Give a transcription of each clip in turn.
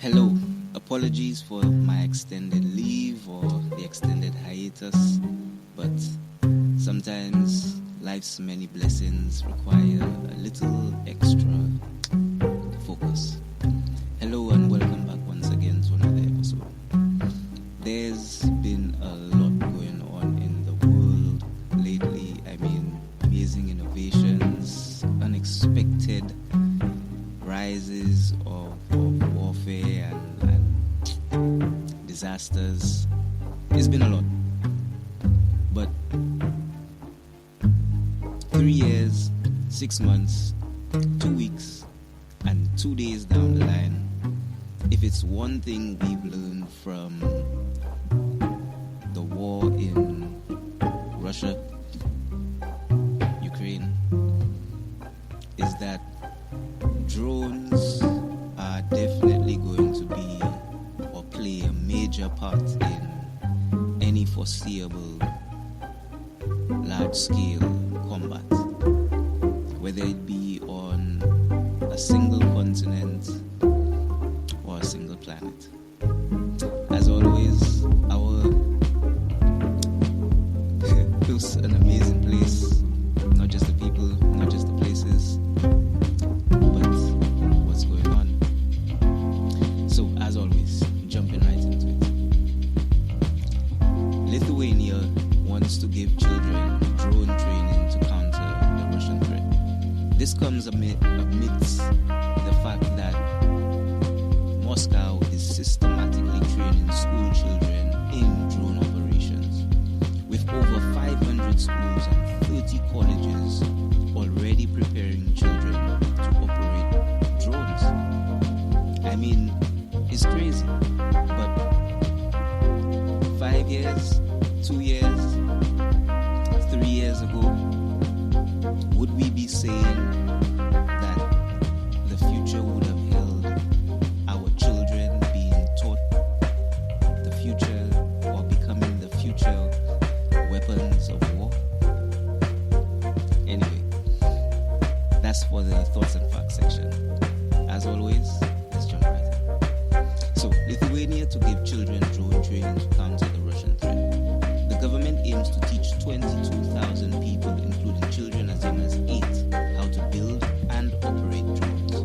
Hello, apologies for my extended leave or the extended hiatus, but sometimes life's many blessings require a little extra focus. Hello and welcome back once again to another episode. There's been a lot going on in the world lately. Amazing innovations, unexpected rises of warfare and disasters. It's been a lot. But 3 years, 6 months, 2 weeks, and 2 days down the line, if it's one thing we've learned from the war in Russia, Ukraine, is that drones are definitely going to be or play a major part in any foreseeable large-scale combat, whether it be on a single continent or a single planet. As always, our is an amazing place, not just the people, not just the places, but what's going on. So, as always, jumping right into it. Lithuania wants to give children drone training to counter the Russian threat. This comes amidst the fact that Moscow is systematically training school children in drone operations, with over 500 schools and 30 colleges already preparing children to operate drones. It's crazy, but 5 years, 2 years, 3 years ago, would we be saying that the future would have held our children being taught the future or becoming the future weapons of war? Anyway, that's for the thoughts and facts section. As always, let's jump right in. So, Lithuania to give children drone training to counter the Russian threat. The government aims to teach 22,000 people, including children as young as 8, how to build and operate drones.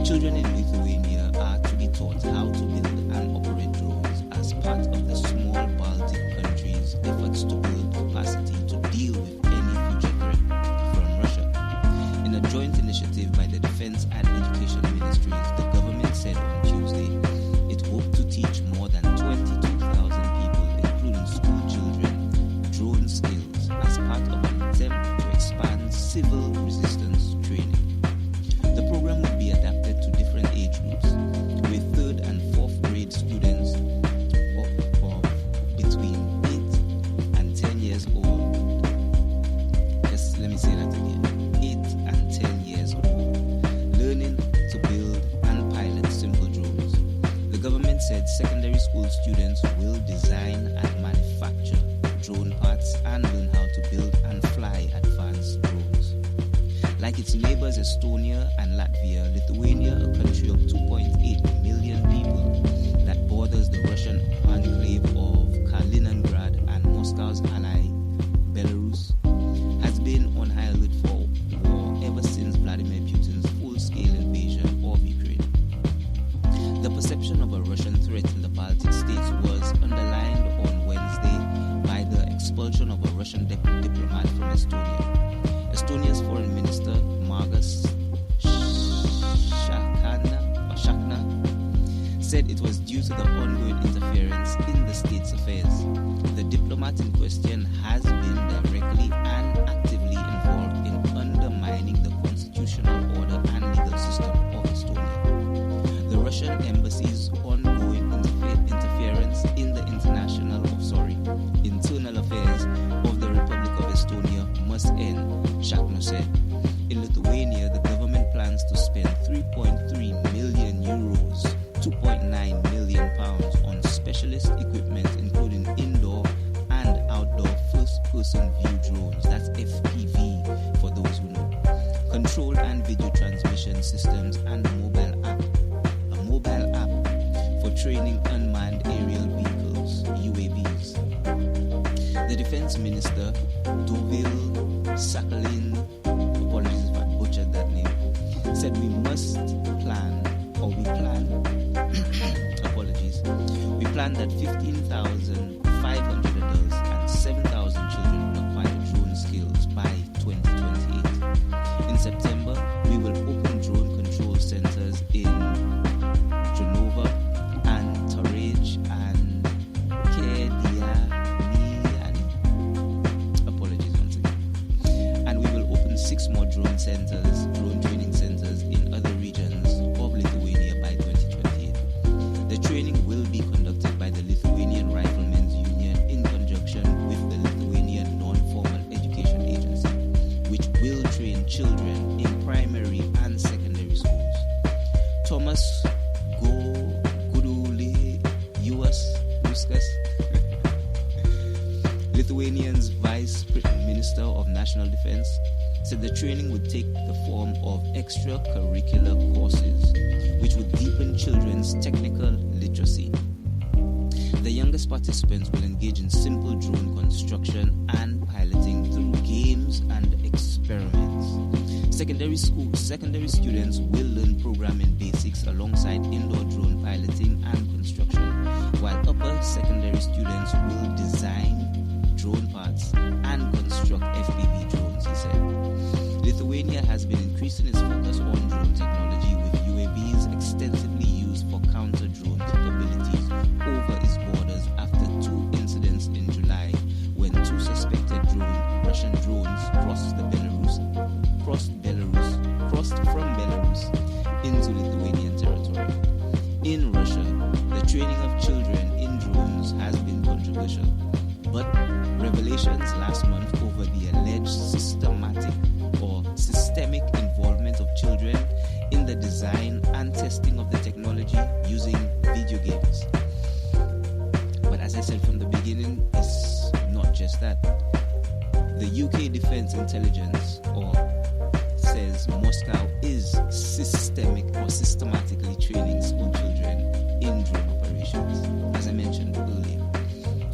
Children in Lithuania are to be taught how to build and operate drones as part of the small Baltic countries' efforts to build capacity to deal with any future threat from Russia. In a joint initiative by the Defense and Education Ministries, the government said on Tuesday it hoped to teach more than 22,000 people, including school children, drone skills as part of an attempt to expand civil resistance training. The program would be adapted to different age groups, with 3rd and 4th grade students of between 8 and 10 years old. Yes, let me say that again. 8 and 10 years old, learning to build and pilot simple drones. The government said secondary school students will design and manufacture drone parts and learn how to build and fly advanced drones. Like its neighbors Estonia and Latvia, Lithuania, a country of 2.8 million people that borders the Russian enclave of Kaliningrad and Moscow's ally, Belarus, has been on high alert for war ever since Vladimir Putin's full-scale invasion of Ukraine. The perception of a Russian threat in the Baltic states was underlined on Wednesday by the expulsion of a Russian diplomat from Estonia. Estonia's foreign minister, Margus Shakna, said it was due to the ongoing interference in the state's affairs. The diplomat in question has been directly and actively involved in undermining the constitutional order and legal system of Estonia. The Russian embassy's ongoing interference in the internal affairs of the Republic of Estonia must end, Shakno said. In Lithuania, the government plans to spend 3.3 million euros, 2.9 million pounds on specialist equipment, including indoor and outdoor first-person view drones, that's FPV for those who know, control and video transmission systems, and a mobile training unmanned aerial vehicles, UAVs. The Defense Minister, Dovil Sakhalin, apologies if I butchered that name, said we plan that 15,500 adults and 7,000 children will acquire drone skills by 2028. In September, we will open drone control centers in Genova and Torage and apologies once again. And we will open 6 more drone training centers in other regions of Lithuania by 2028. The training will be conducted by the Lithuanian Riflemen's Union in conjunction with the Lithuanian Non-Formal Education Agency, which will train children in primary and secondary schools. Thomas Gudule US Ruskas, Lithuania's Vice Minister of National Defense, said the training would take the form of extracurricular courses, which would deepen children's technical literacy. The youngest participants will engage in simple drone construction and piloting through games and experiments. Secondary students will learn programming basics alongside indoor drone piloting and construction, while upper secondary students will design drone parts and construct FPV drones, he said. Lithuania has been increasing its focus on drone technology, with UAVs extensively used for counter-drone capabilities over its borders after 2 incidents in July when 2 suspected Russian drones crossed from Belarus into Lithuanian territory. In Russia, the training of children in drones has been controversial, but revelations last month over the alleged systemic involvement of children in the design and testing of the technology using video games. But as I said from the beginning, it's not just that. The UK Defense Intelligence says Moscow is systematically training school children in drone operations. As I mentioned earlier,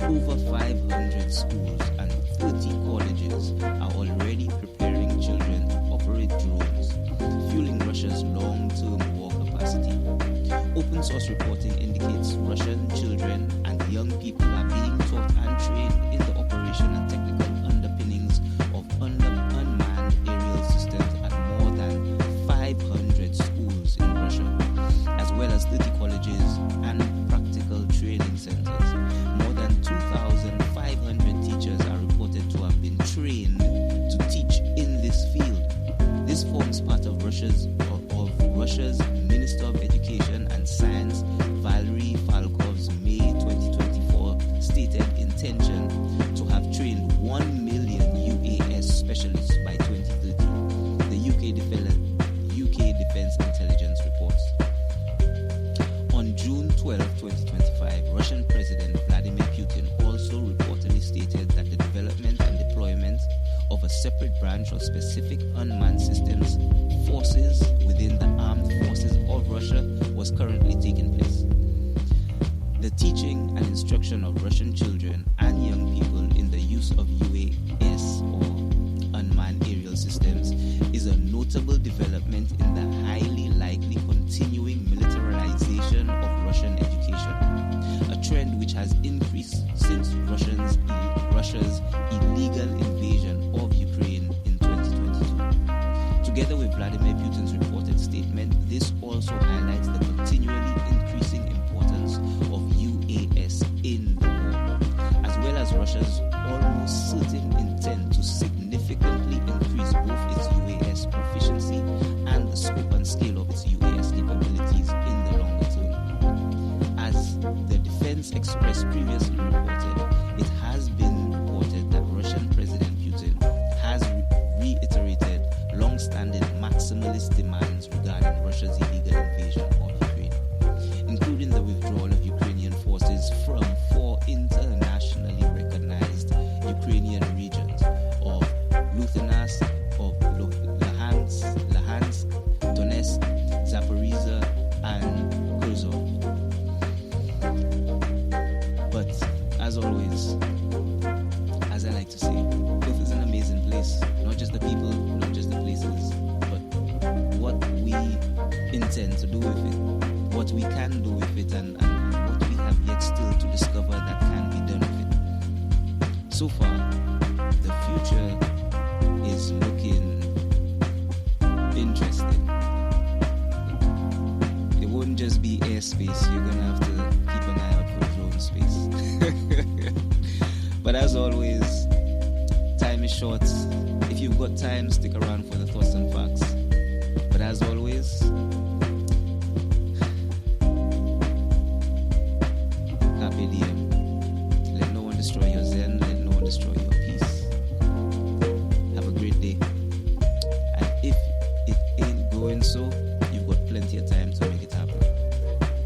over 500 schools and 30 colleges are already preparing children to operate drones, fueling Russia's long-term war capacity. Open source reporting indicates Russian children and young people are being taught and trained in the operation and technical underpinnings of unmanned aerial systems at more than 500 schools in Russia, as well as 30 colleges and practical training centers. More than 2,500 teachers are reported to have been trained to teach in this field. This forms part of Russia's Minister of Education and Science, Valery Falkov's May 2024 stated intention to have trained 1 million UAS specialists by 2030, the UK Defense Intelligence reports. On June 12, 2025, Russian President Vladimir Putin also reportedly stated that the development and deployment of a separate branch of specific unmanned systems forces within the armed forces of Russia was currently taking place. The teaching and instruction of Russian children and young people in the use of UAS or unmanned aerial systems is a notable development in the highly likely continuing militarization of Russian education, a trend which has increased since Russia's illegal invasion of Ukraine in 2022. Together with Vladimir Putin's reported statement, this also highlights the continually increasing importance of UAS in the war, as well as Russia's almost certain intent to significantly increase both its UAS proficiency and the scope and scale of its UAS capabilities in the longer term. As the Defense Express previously reported, it has been reported that Russian President Putin has reiterated long-standing maximalist demands regarding Russia's illegal invasion of Ukraine, including the withdrawal of Ukrainian forces from 4 internationally recognized Ukrainian regions of Luhansk, Donetsk, Zaporizhia, and Kherson. intend to do with it, what we can do with it, and what we have yet still to discover that can be done with it. So far, the future is looking interesting. It won't just be airspace, you're gonna have to keep an eye out for drone space. But as always, time is short. If you've got time, stick around for the thoughts and facts. But as always, carpe diem. Let no one destroy your zen, let no one destroy your peace. Have a great day. And if it ain't going so, you've got plenty of time to make it happen.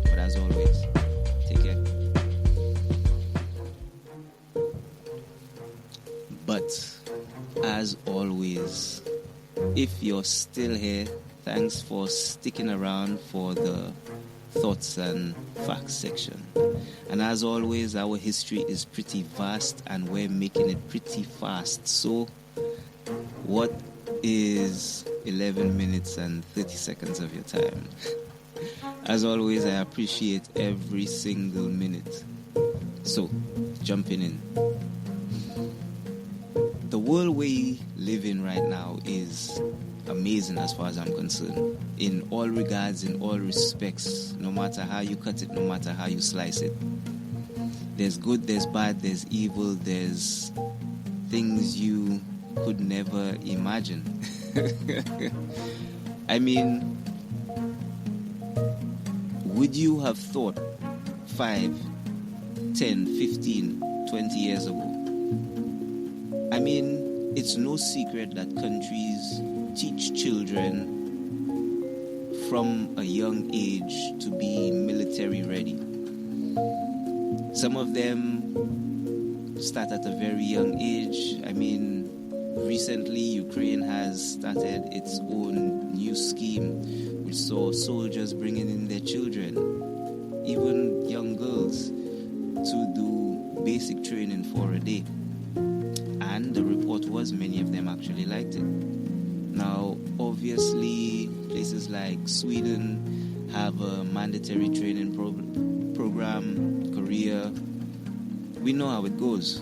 But as always, take care. But as always, if you're still here, thanks for sticking around for the thoughts and facts section. And as always, our history is pretty vast and we're making it pretty fast. So what is 11 minutes and 30 seconds of your time? As always, I appreciate every single minute. So, jumping in. The world we live in right now is amazing as far as I'm concerned. In all regards, in all respects, no matter how you cut it, no matter how you slice it. There's good, there's bad, there's evil, there's things you could never imagine. I mean, would you have thought 5, 10, 15, 20 years ago? I mean, it's no secret that countries teach children from a young age to be military ready. Some of them start at a very young age. I mean, recently Ukraine has started its own new scheme which saw soldiers bringing in their children, even young girls, to do basic training for a day. And the report was many of them actually liked it. Now, obviously, places like Sweden have a mandatory training program, Korea. We know how it goes.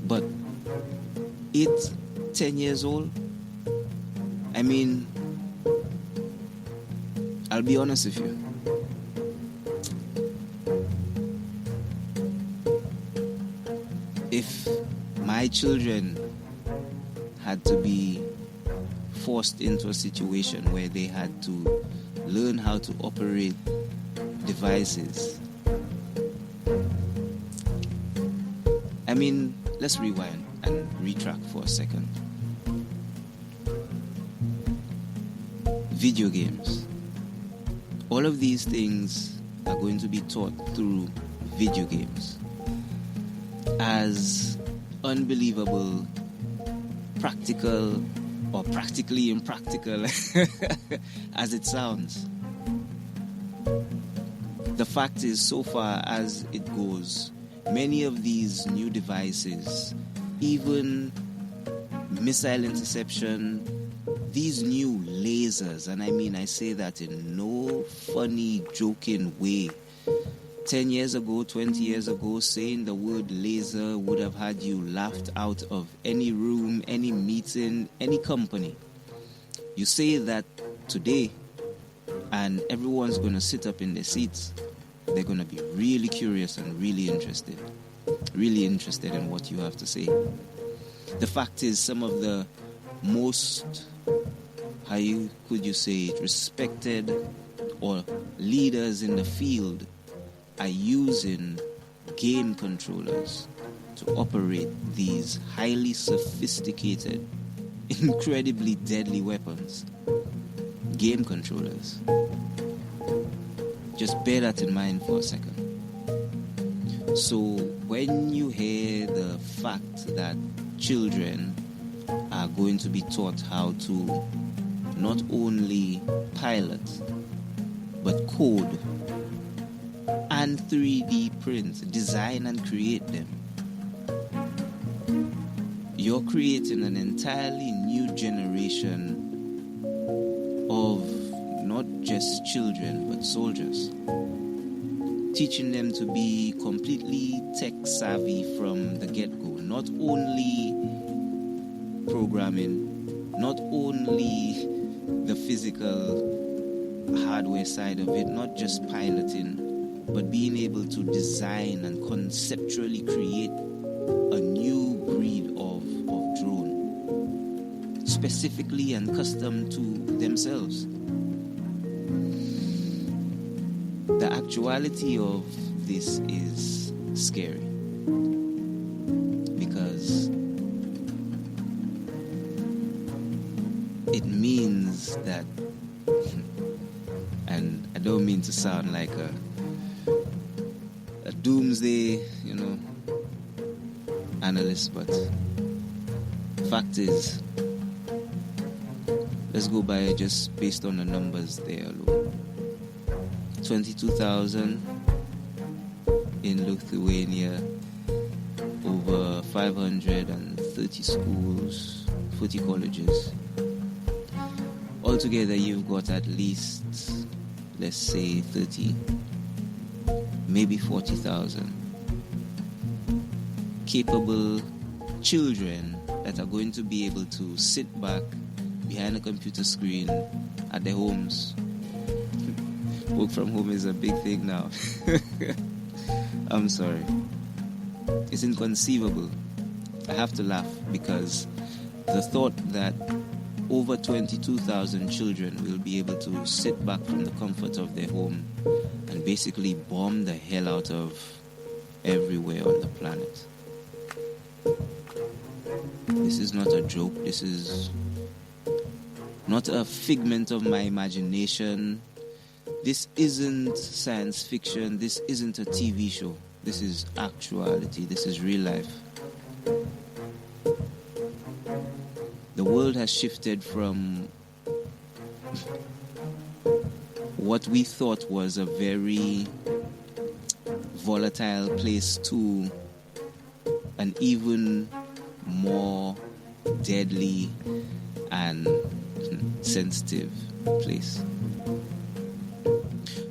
But 8, 10 years old, I mean, I'll be honest with you. If my children had to be forced into a situation where they had to learn how to operate devices, I mean, let's rewind and retract for a second. Video games. All of these things are going to be taught through video games. As unbelievable, practical, or practically impractical as it sounds. The fact is, so far as it goes, many of these new devices, even missile interception, these new lasers, and I mean, I say that in no funny, joking way. 10 years ago, 20 years ago, saying the word laser would have had you laughed out of any room, any meeting, any company. You say that today, and everyone's going to sit up in their seats. They're going to be really curious and really interested in what you have to say. The fact is, some of the most, could you say it, respected or leaders in the field are using game controllers to operate these highly sophisticated, incredibly deadly weapons. Game controllers. Just bear that in mind for a second. So when you hear the fact that children are going to be taught how to not only pilot but code and 3D print, design and create them, you're creating an entirely new generation of not just children, but soldiers. Teaching them to be completely tech savvy from the get-go. Not only programming, not only the physical hardware side of it, not just piloting, but being able to design and conceptually create a new breed of drone, specifically and custom to themselves. The actuality of this is scary because it means that, and I don't mean to sound like a doomsday, analyst, but fact is, let's go by just based on the numbers there alone. 22,000 in Lithuania, over 530 schools, 40 colleges. Altogether, you've got at least, let's say, 30, maybe 40,000 capable children that are going to be able to sit back behind a computer screen at their homes. Work from home is a big thing now. I'm sorry. It's inconceivable. I have to laugh because the thought that over 22,000 children will be able to sit back from the comfort of their home and basically bomb the hell out of everywhere on the planet. This is not a joke. This is not a figment of my imagination. This isn't science fiction. This isn't a TV show. This is actuality. This is real life. The world has shifted from what we thought was a very volatile place to an even more deadly and sensitive place.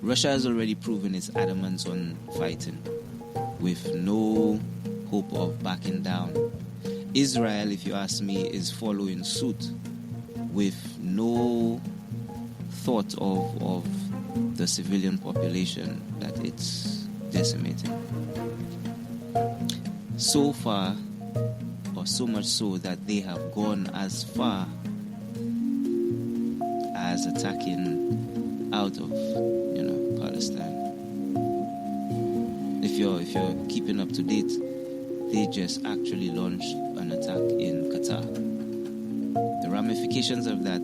Russia has already proven its adamance on fighting, with no hope of backing down. Israel, if you ask me, is following suit, with no thought of the civilian population that it's decimating. So far, or so much so that they have gone as far as attacking out of, Palestine. If you're keeping up to date, they just actually launched an attack in Qatar. The ramifications of that,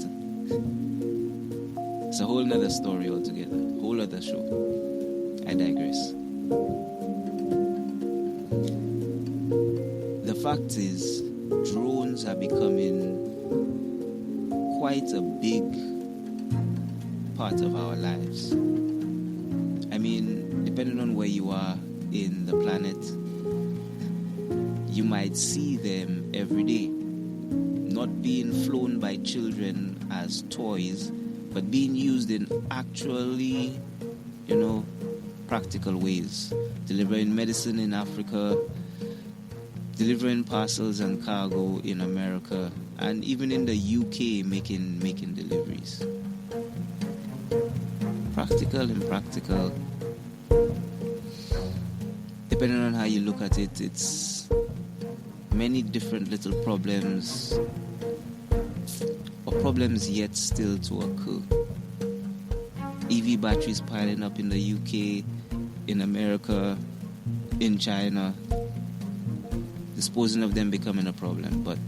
it's a whole nother story altogether, a whole other show. I digress. The fact is, drones are becoming quite a big part of our lives. I mean, depending on where you are in the planet, you might see them every day, not being flown by children as toys, but being used in actually, practical ways. Delivering medicine in Africa, delivering parcels and cargo in America, and even in the UK making deliveries. Practical and impractical. Depending on how you look at it, it's many different little problems, or problems yet still to occur. EV batteries piling up in the UK, in America, in China, disposing of them becoming a problem. But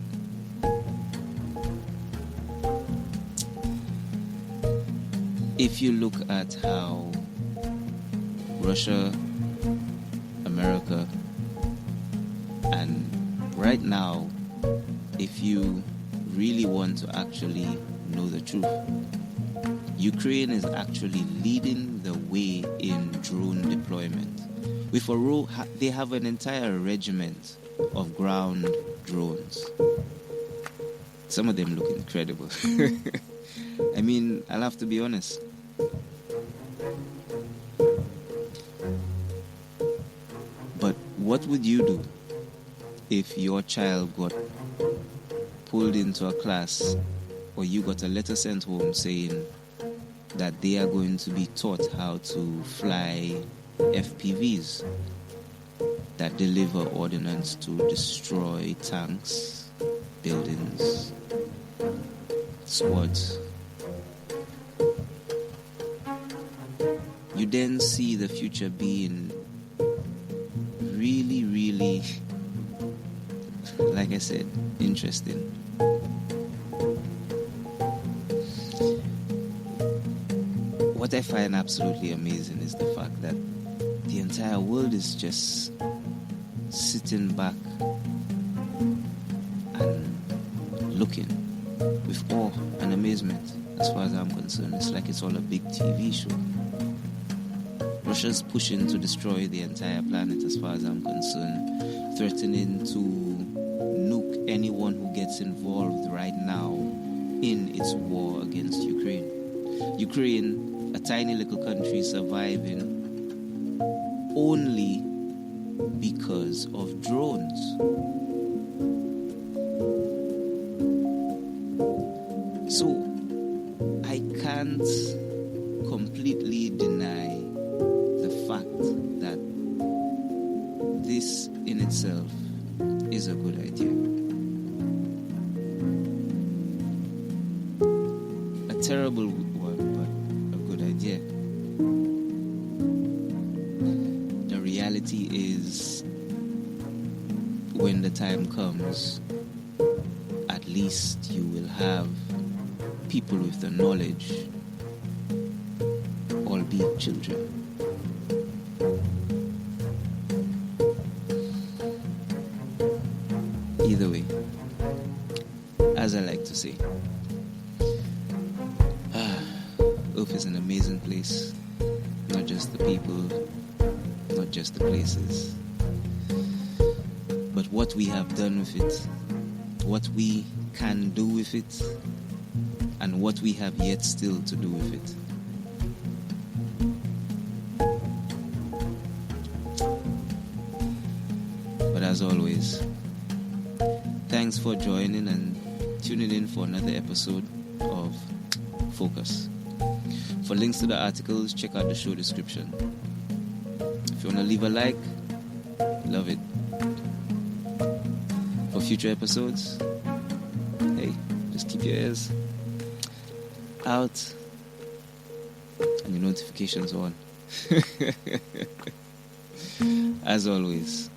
if you look at how Russia, America, and right now, if you really want to actually know the truth, Ukraine is actually leading the way in drone deployment. With they have an entire regiment of ground drones. Some of them look incredible. I mean, I'll have to be honest. What would you do if your child got pulled into a class, or you got a letter sent home saying that they are going to be taught how to fly FPVs that deliver ordnance to destroy tanks, buildings, squads? You then see the future being really, really, like I said, interesting. What I find absolutely amazing is the fact that the entire world is just sitting back and looking with awe and amazement. As far as I'm concerned, it's like it's all a big TV show. Russia's pushing to destroy the entire planet, as far as I'm concerned, threatening to nuke anyone who gets involved right now in its war against Ukraine. Ukraine, a tiny little country, surviving only because of drones. So I can't completely deny the fact that this in itself is a good idea. A terrible one, but a good idea. The reality is, when the time comes, at least you will have people with the knowledge, albeit children. Either way, as I like to say, Earth is an amazing place. Not just the people, not just the places, but what we have done with it, what we can do with it, and what we have yet still to do with it. But as always, thanks for joining and tuning in for another episode of Focus. For links to the articles, check out the show description. If you want to leave a like, love it. For future episodes, hey, just keep your ears out and your notifications on. As always,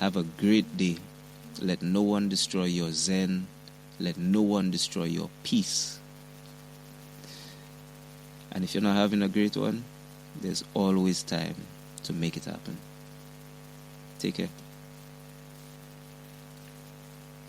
have a great day. Let no one destroy your zen. Let no one destroy your peace. And if you're not having a great one, there's always time to make it happen. Take care.